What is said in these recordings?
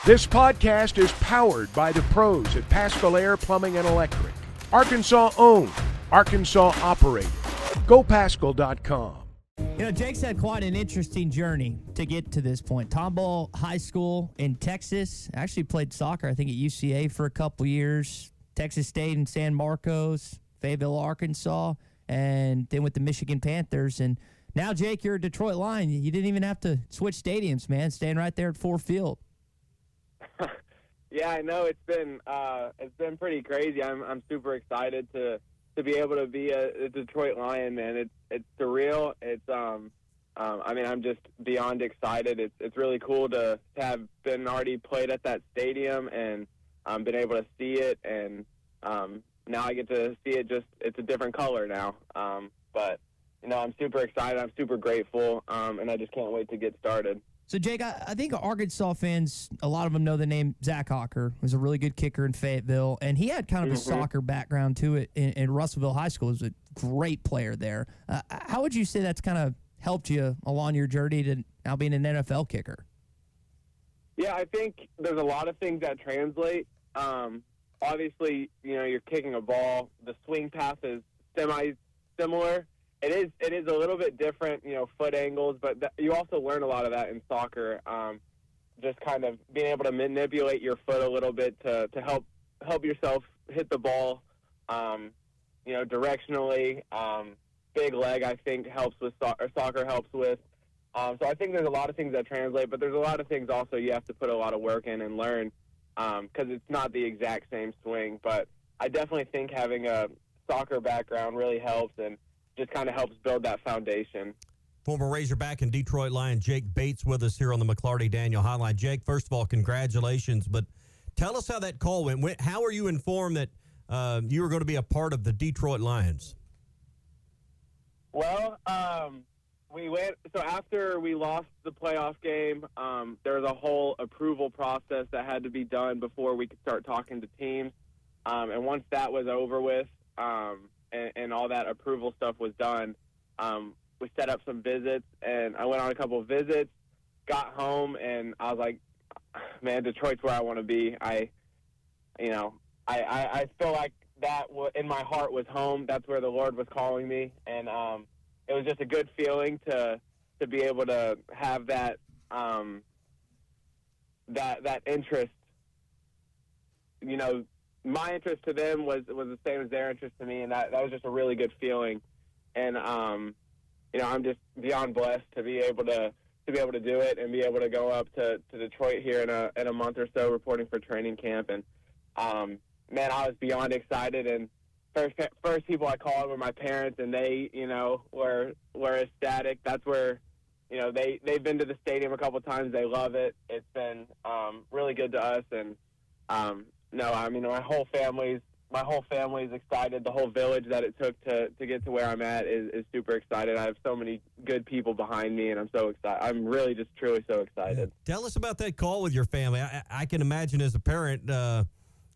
This podcast is powered by the pros at Paschal Air Plumbing and Electric. Arkansas owned, Arkansas operated. GoPaschal.com. You know, Jake's had quite an interesting journey to get to this point. Tomball High School in Texas. Actually played soccer, I think, at UCA for a couple years. Texas State in San Marcos, Fayetteville, Arkansas, and then with the Michigan Panthers. And now, Jake, you're a Detroit Lion. You didn't even have to switch stadiums, man. Staying right there at Ford Field. Yeah, I know it's been pretty crazy. I'm super excited to be able to be a Detroit Lion, man. It's surreal. I'm just beyond excited. It's really cool to have been already played at that stadium and been able to see it, and now I get to see it. It's a different color now. But you know, I'm super excited. I'm super grateful, and I just can't wait to get started. So, Jake, I think Arkansas fans, a lot of them know the name Zach Hawker. Was a really good kicker in Fayetteville, and he had kind of a soccer background to it in Russellville High School. He was a great player there. How would you say that's kind of helped you along your journey to now being an NFL kicker? Yeah, I think there's a lot of things that translate. Obviously, you know, you're kicking a ball. The swing path is semi-similar. It is a little bit different, you know, foot angles, but you also learn a lot of that in soccer. Just kind of being able to manipulate your foot a little bit to help yourself hit the ball, you know, directionally. Big leg, I think, helps with soccer helps with. So I think there's a lot of things that translate, but there's a lot of things also you have to put a lot of work in and learn because it's not the exact same swing. But I definitely think having a soccer background really helps and just kind of helps build that foundation. Former Razorback and Detroit Lion Jake Bates with us here on the McLarty Daniel Hotline. Jake, first of all, congratulations, but tell us how that call went. How were you informed that you were going to be a part of the Detroit Lions? Well, so after we lost the playoff game, there was a whole approval process that had to be done before we could start talking to teams. And once that was over with, and all that approval stuff was done, we set up some visits, and I went on a couple of visits, got home, and I was like, man, Detroit's where I want to be. I feel like that in my heart was home. That's where the Lord was calling me, and it was just a good feeling to be able to have that that interest. You know, my interest to them was the same as their interest to me, and that was just a really good feeling. And you know, I'm just beyond blessed to be able to do it and be able to go up to Detroit here in a month or so, reporting for training camp. And man, I was beyond excited. And first people I called were my parents, and they, you know, were ecstatic. That's where, you know, they've been to the stadium a couple times. They love it. It's been really good to us. And no, I mean, my whole family's excited. The whole village that it took to get to where I'm at is super excited. I have so many good people behind me, and I'm so excited. I'm really just truly so excited. Tell us about that call with your family. I can imagine as a parent,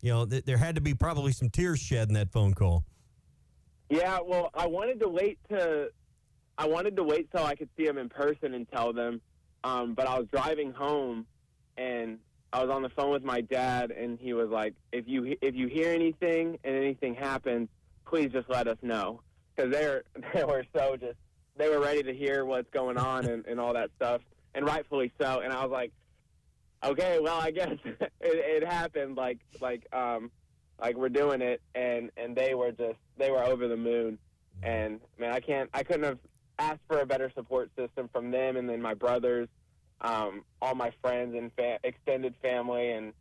you know, there had to be probably some tears shed in that phone call. Yeah, well, I wanted to wait till I could see them in person and tell them, but I was driving home, and I was on the phone with my dad, and he was like, if you hear anything and anything happens, please just let us know. Because they were ready to hear what's going on and all that stuff, and rightfully so. And I was like, okay, well, I guess it happened, like we're doing it, and they were over the moon. And man, I couldn't have asked for a better support system from them, and then my brothers, all my friends and extended family, and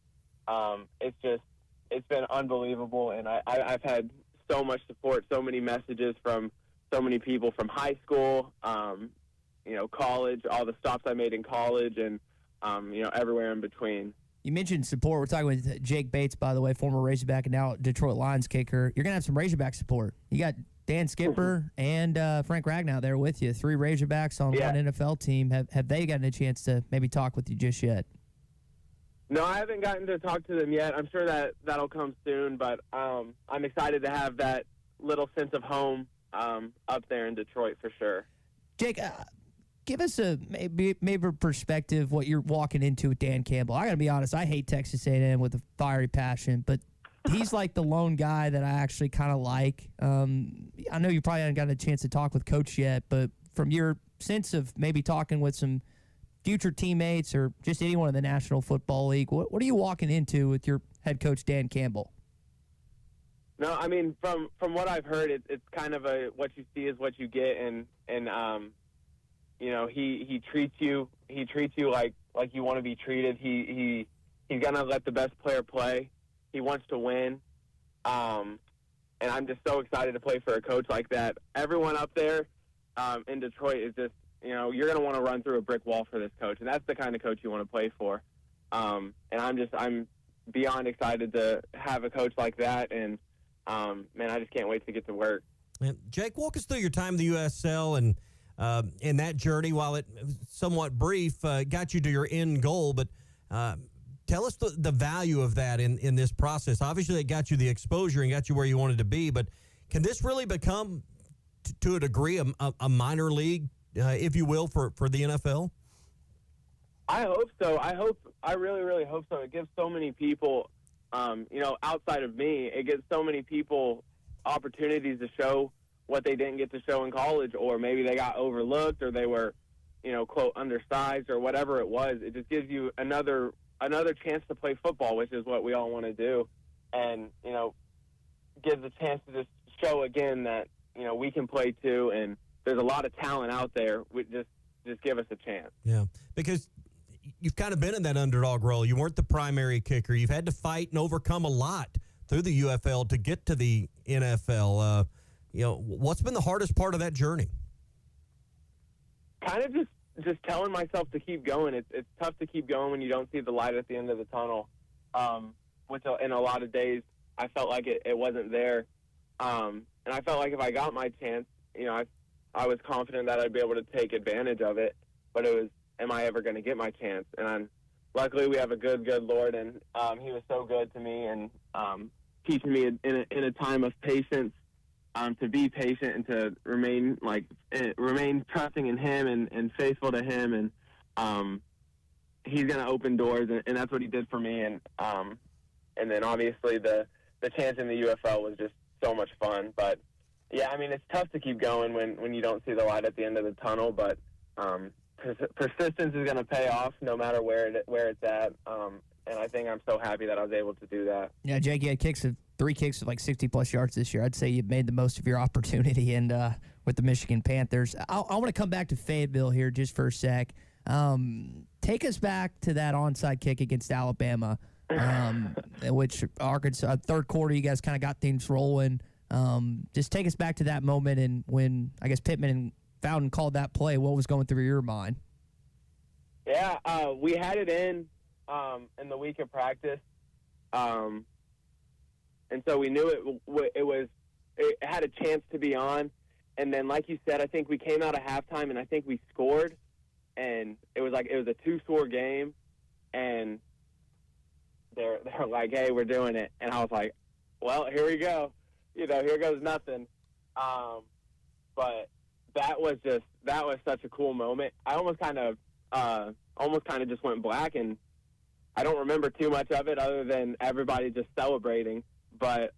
it's been unbelievable. And I've had so much support, so many messages from so many people from high school, you know, college, all the stops I made in college, and you know, everywhere in between. You mentioned support. We're talking with Jake Bates, by the way, former Razorback and now Detroit Lions kicker. You're going to have some Razorback support. You got Dan Skipper and Frank Ragnow there with you. 3 Razorbacks on one NFL team. Have they gotten a chance to maybe talk with you just yet? No, I haven't gotten to talk to them yet. I'm sure that'll come soon, but I'm excited to have that little sense of home up there in Detroit for sure. Jake, give us a maybe a perspective what you're walking into with Dan Campbell. I got to be honest, I hate Texas A&M with a fiery passion, but he's like the lone guy that I actually kind of like. I know you probably haven't gotten a chance to talk with Coach yet, but from your sense of maybe talking with some future teammates or just anyone in the National Football League, what are you walking into with your head coach Dan Campbell? No, I mean from what I've heard, it's kind of a what you see is what you get, and you know he treats you like you want to be treated. He's gonna let the best player play. He wants to win, and I'm just so excited to play for a coach like that. Everyone up there in Detroit is just, you know, you're gonna want to run through a brick wall for this coach, and that's the kind of coach you want to play for. And I'm beyond excited to have a coach like that, and man, I just can't wait to get to work. Jake, walk us through your time in the USL and in that journey. While it somewhat brief, got you to your end goal, but tell us the value of that in this process. Obviously, it got you the exposure and got you where you wanted to be, but can this really become, to a degree, a minor league, if you will, for the NFL? I hope so. I really, really hope so. It gives so many people, you know, outside of me, it gives so many people opportunities to show what they didn't get to show in college, or maybe they got overlooked, or they were, you know, quote, undersized, or whatever it was. It just gives you another chance to play football, which is what we all want to do, and, you know, gives a chance to just show again that, you know, we can play too, and there's a lot of talent out there. We just give us a chance. Yeah, because you've kind of been in that underdog role. You weren't the primary kicker. You've had to fight and overcome a lot through the UFL to get to the NFL. You know, what's been the hardest part of that journey? Kind of just telling myself to keep going. It's tough to keep going when you don't see the light at the end of the tunnel, which in a lot of days I felt like it wasn't there. And I felt like if I got my chance, you know, I was confident that I'd be able to take advantage of it, but it was, am I ever going to get my chance? And luckily we have a good Lord, and he was so good to me, and teaching me in a time of patience, to be patient and to remain trusting in him and faithful to him. And he's going to open doors, and that's what he did for me. And then obviously the chance in the UFL was just so much fun. But yeah, I mean, it's tough to keep going when you don't see the light at the end of the tunnel, but persistence is going to pay off no matter where it's at. And I think I'm so happy that I was able to do that. Yeah, Jake, you had three kicks of like 60-plus yards this year. I'd say you made the most of your opportunity and with the Michigan Panthers. I want to come back to Fayetteville here just for a sec. Take us back to that onside kick against Alabama, which Arkansas, third quarter, you guys kind of got things rolling. Just take us back to that moment and when, I guess, Pittman and Fountain called that play. What was going through your mind? Yeah, we had it in the week of practice, and so we knew it had a chance to be on. And then, like you said, I think we came out of halftime, and I think we scored, and it was a two-score game, and they're like, "Hey, we're doing it," and I was like, "Well, here we go, you know, here goes nothing." But that was such a cool moment. I almost kind of just went black, and I don't remember too much of it other than everybody just celebrating. But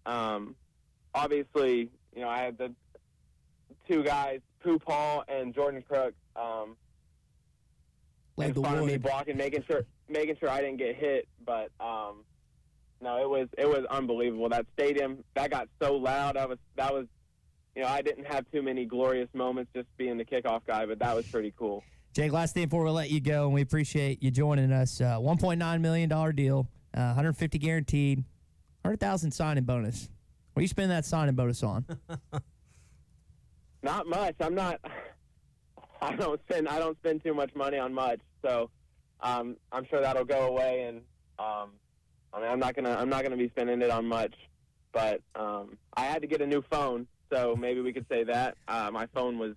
obviously, you know, I had the two guys, Pooh Paul and Jordan Crook, in front of me blocking, making sure I didn't get hit. But no, it was unbelievable. That stadium, that got so loud. That was, you know, I didn't have too many glorious moments just being the kickoff guy, but that was pretty cool. Jake, last thing before we let you go, and we appreciate you joining us. $1.9 million deal, 150 guaranteed, 100,000 signing bonus. What are you spending that signing bonus on? Not much. I don't spend too much money on much. So I'm sure that'll go away, and I mean, I'm not gonna be spending it on much. But I had to get a new phone, so maybe we could say that my phone was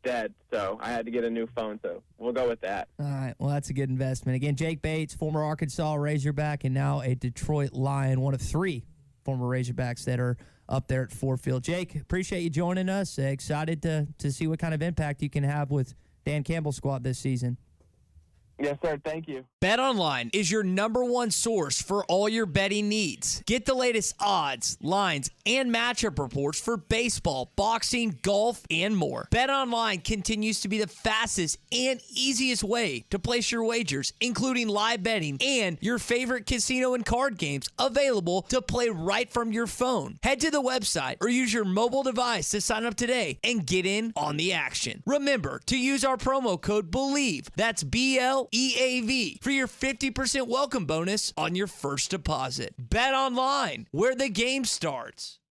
dead, so I had to get a new phone, so we'll go with that. All right, well, that's a good investment. Again, Jake Bates, former Arkansas Razorback and now a Detroit Lion, one of three former Razorbacks that are up there at Ford Field. Jake, appreciate you joining us. Excited to see what kind of impact you can have with Dan Campbell squad this season. Yes, sir. Thank you. BetOnline is your #1 source for all your betting needs. Get the latest odds, lines, and matchup reports for baseball, boxing, golf, and more. BetOnline continues to be the fastest and easiest way to place your wagers, including live betting and your favorite casino and card games available to play right from your phone. Head to the website or use your mobile device to sign up today and get in on the action. Remember to use our promo code BELIEVE. That's BLEAV for your 50% welcome bonus on your first deposit. Bet online, where the game starts.